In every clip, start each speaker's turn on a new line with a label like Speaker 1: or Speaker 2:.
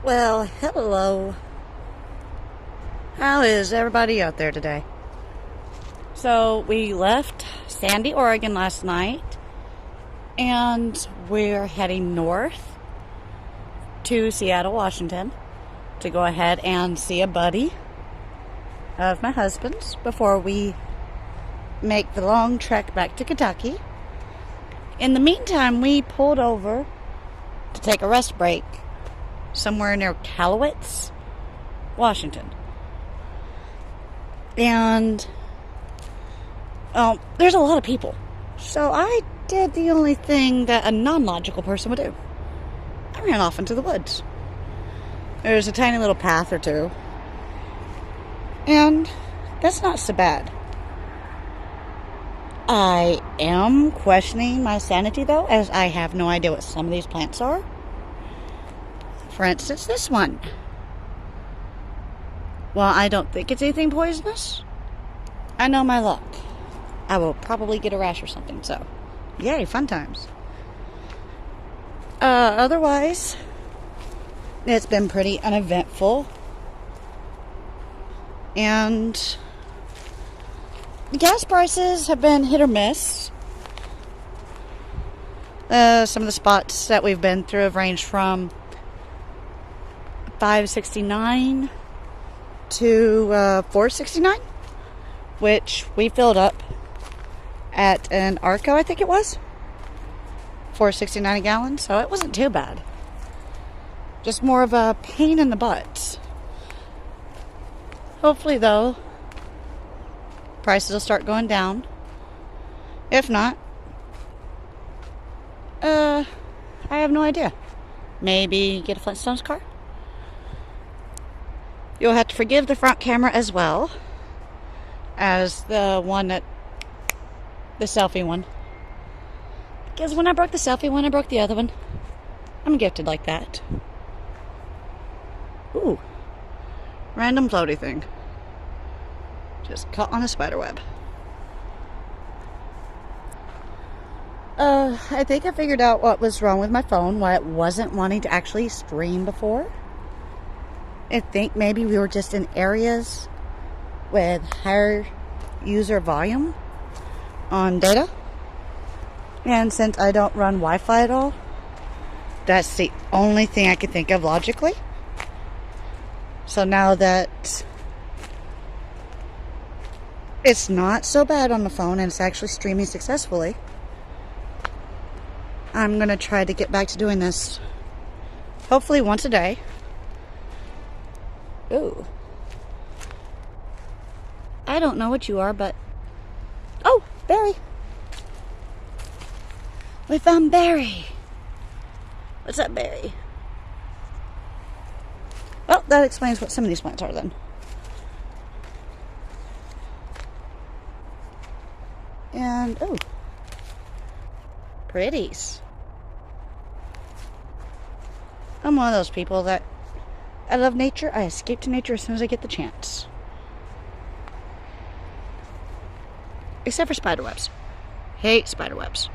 Speaker 1: Well, hello. How is everybody out there today? So, we left Sandy, Oregon last night, and we're heading north to Seattle, Washington, to go ahead and see a buddy of my husband's before we make the long trek back to Kentucky. In the meantime, we pulled over to take a rest break somewhere near Cowlitz, Washington. And there's a lot of people. So I did the only thing that a non-logical person would do. I ran off into the woods. There's a tiny little path or two. And that's not so bad. I am questioning my sanity, though, as I have no idea what some of these plants are. For instance, this one. Well, I don't think it's anything poisonous. I know my luck. I will probably get a rash or something, so yay, fun times. Otherwise, it's been pretty uneventful. And the gas prices have been hit or miss. Some of the spots that we've been through have ranged from $5.69 to $4.69, which we filled up at an Arco, I think it was. $4.69 a gallon, so it wasn't too bad. Just more of a pain in the butt. Hopefully, though, prices will start going down. If not, I have no idea. Maybe get a Flintstones car? You'll have to forgive the front camera as well as the selfie one. Because when I broke the selfie one, I broke the other one. I'm gifted like that. Ooh. Random floaty thing. Just caught on a spider web. I think I figured out what was wrong with my phone, why it wasn't wanting to actually stream before. I think maybe we were just in areas with higher user volume on data. And since I don't run Wi-Fi at all, that's the only thing I can think of logically. So now that it's not so bad on the phone and it's actually streaming successfully, I'm going to try to get back to doing this hopefully once a day. Ooh. I don't know what you are, but... Oh, Barry. We found Barry. What's up, Barry? Well, that explains what some of these plants are then. And, oh. Pretties. I'm one of those people that I love nature. I escape to nature as soon as I get the chance. Except for spider webs. Hate spider webs.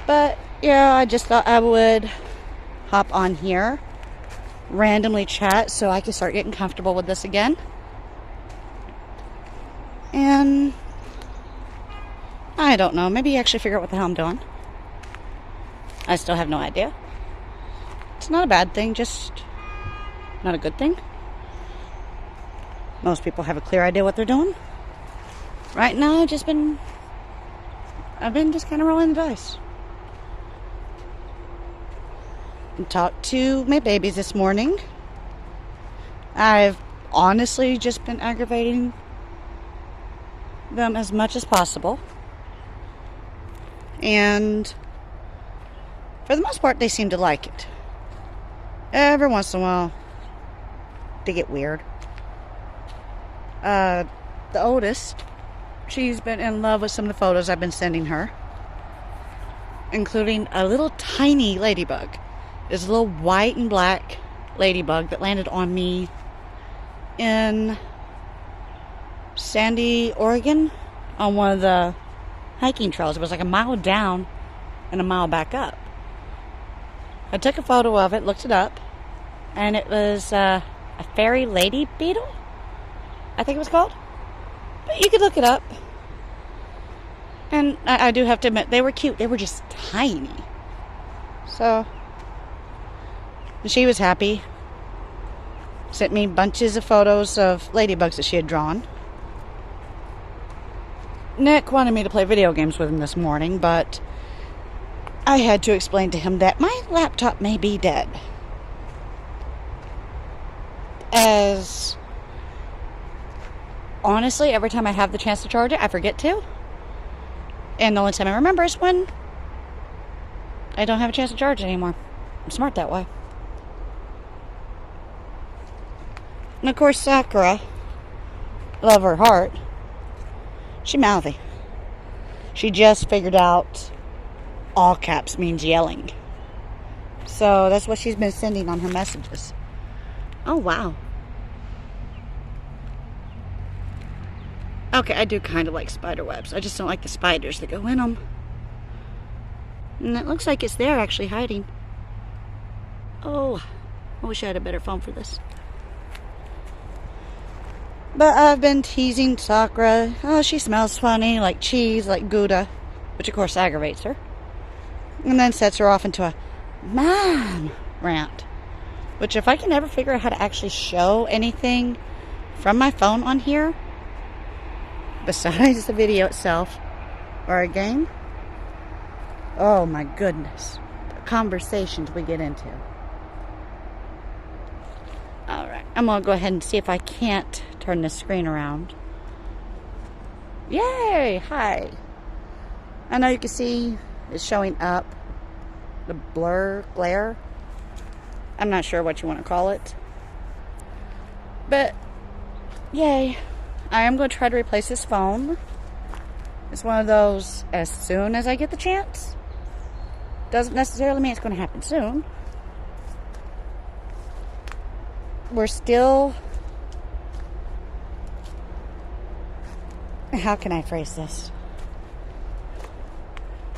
Speaker 1: But, yeah, I just thought I would hop on here, randomly chat so I can start getting comfortable with this again. And I don't know, maybe actually figure out what the hell I'm doing. I still have no idea. It's not a bad thing, just not a good thing. Most people have a clear idea what they're doing. Right now, I've been just kind of rolling the dice. And talked to my babies this morning. I've honestly just been aggravating them as much as possible. And for the most part, they seem to like it. Every once in a while, they get weird. The oldest, she's been in love with some of the photos I've been sending her, including a little tiny ladybug. This little white and black ladybug that landed on me in Sandy, Oregon, on one of the hiking trails. It was like a mile down and a mile back up. I took a photo of it, looked it up, and it was a fairy lady beetle, I think it was called. But you could look it up. And I do have to admit, they were cute. They were just tiny. So, she was happy. Sent me bunches of photos of ladybugs that she had drawn. Nick wanted me to play video games with him this morning, but I had to explain to him that my laptop may be dead. As honestly, every time I have the chance to charge it, I forget to. And the only time I remember is when I don't have a chance to charge it anymore. I'm smart that way. And of course, Sakura, love her heart, she mouthy. She just figured out all caps means yelling. So that's what she's been sending on her messages. Oh, wow. Okay, I do kind of like spider webs. I just don't like the spiders that go in them. And it looks like it's there actually hiding. Oh, I wish I had a better phone for this. But I've been teasing Sakura. Oh, she smells funny, like cheese, like Gouda, which of course aggravates her. And then sets her off into a mom rant. Which if I can ever figure out how to actually show anything from my phone on here, besides the video itself, or a game, oh my goodness, the conversations we get into. Alright, I'm going to go ahead and see if I can't turn the screen around. Yay! Hi! I know you can see it's showing up, the glare. I'm not sure what you want to call it. But, yay. I am going to try to replace this phone. It's one of those as soon as I get the chance. Doesn't necessarily mean it's going to happen soon. We're still... How can I phrase this?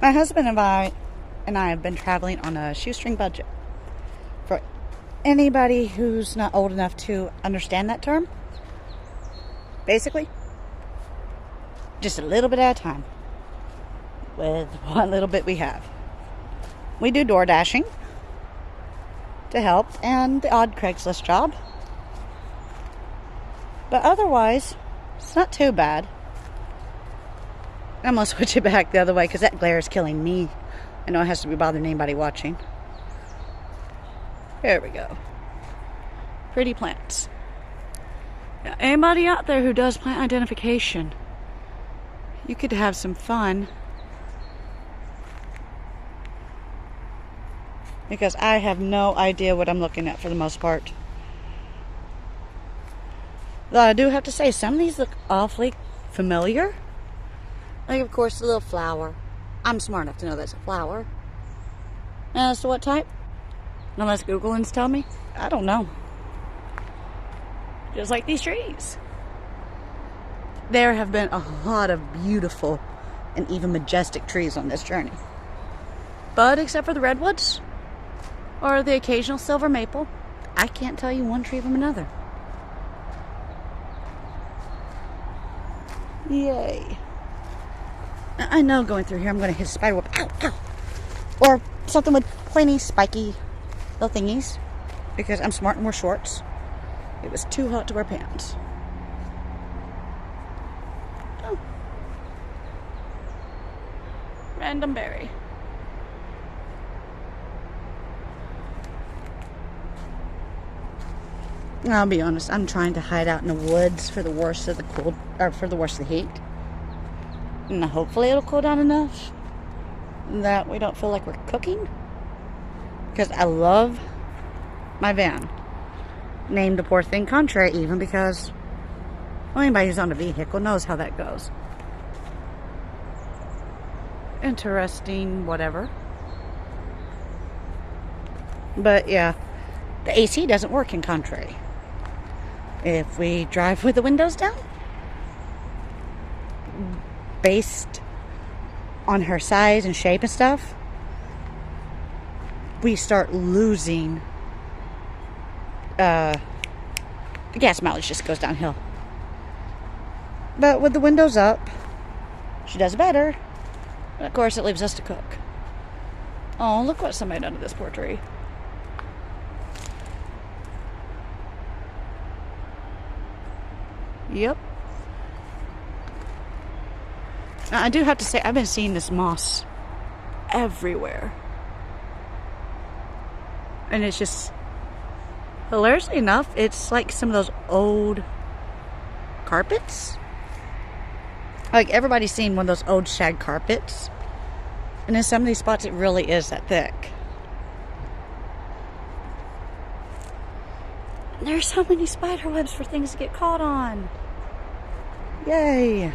Speaker 1: My husband and I have been traveling on a shoestring budget. For anybody who's not old enough to understand that term, basically, just a little bit at a time with what little bit we have. We do door dashing to help and the odd Craigslist job. But otherwise, it's not too bad. I'm going to switch it back the other way because that glare is killing me. I know it has to be bothering anybody watching. There we go. Pretty plants. Now, anybody out there who does plant identification, you could have some fun. Because I have no idea what I'm looking at for the most part. Though I do have to say, some of these look awfully familiar. Like, of course, the little flower. I'm smart enough to know that's a flower. And as to what type? Unless Googleans tell me, I don't know. Just like these trees. There have been a lot of beautiful and even majestic trees on this journey. But except for the redwoods or the occasional silver maple, I can't tell you one tree from another. Yay. I know going through here I'm going to hit a spider web. Ow, ow. Or something with pointy, spiky little thingies. Because I'm smart and wear shorts. It was too hot to wear pants. Oh. Random berry. I'll be honest, I'm trying to hide out in the woods for the worst of the cold, or for the worst of the heat. And hopefully it'll cool down enough that we don't feel like we're cooking. Because I love my van. Named the poor thing Contrary even, because well, anybody who's on a vehicle knows how that goes. Interesting, whatever. But yeah, the AC doesn't work in Contrary. If we drive with the windows down, based on her size and shape and stuff, we start losing, the gas mileage just goes downhill. But with the windows up, she does better. And of course, it leaves us to cook. Oh, look what somebody done to this poor tree. Yep. Now, I do have to say, I've been seeing this moss everywhere. And it's just, hilariously enough, it's like some of those old carpets. Like, everybody's seen one of those old shag carpets. And in some of these spots, it really is that thick. And there's so many spider webs for things to get caught on. Yay.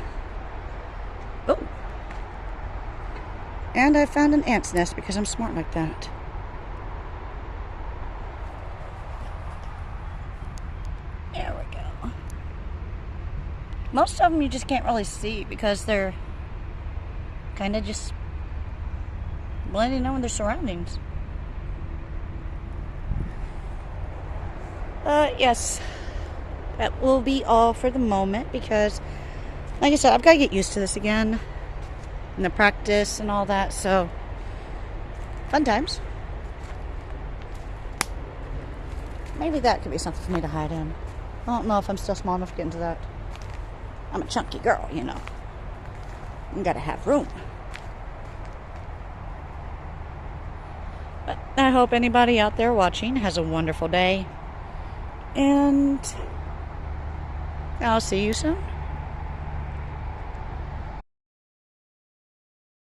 Speaker 1: Oh. And I found an ant's nest because I'm smart like that. There we go. Most of them you just can't really see because they're kind of just blending in with their surroundings. Yes, that will be all for the moment because, like I said, I've got to get used to this again and the practice and all that, so fun times. Maybe that could be something for me to hide in. I don't know if I'm still small enough to get into that. I'm a chunky girl, you know. You gotta have room. But I hope anybody out there watching has a wonderful day. And I'll see you soon.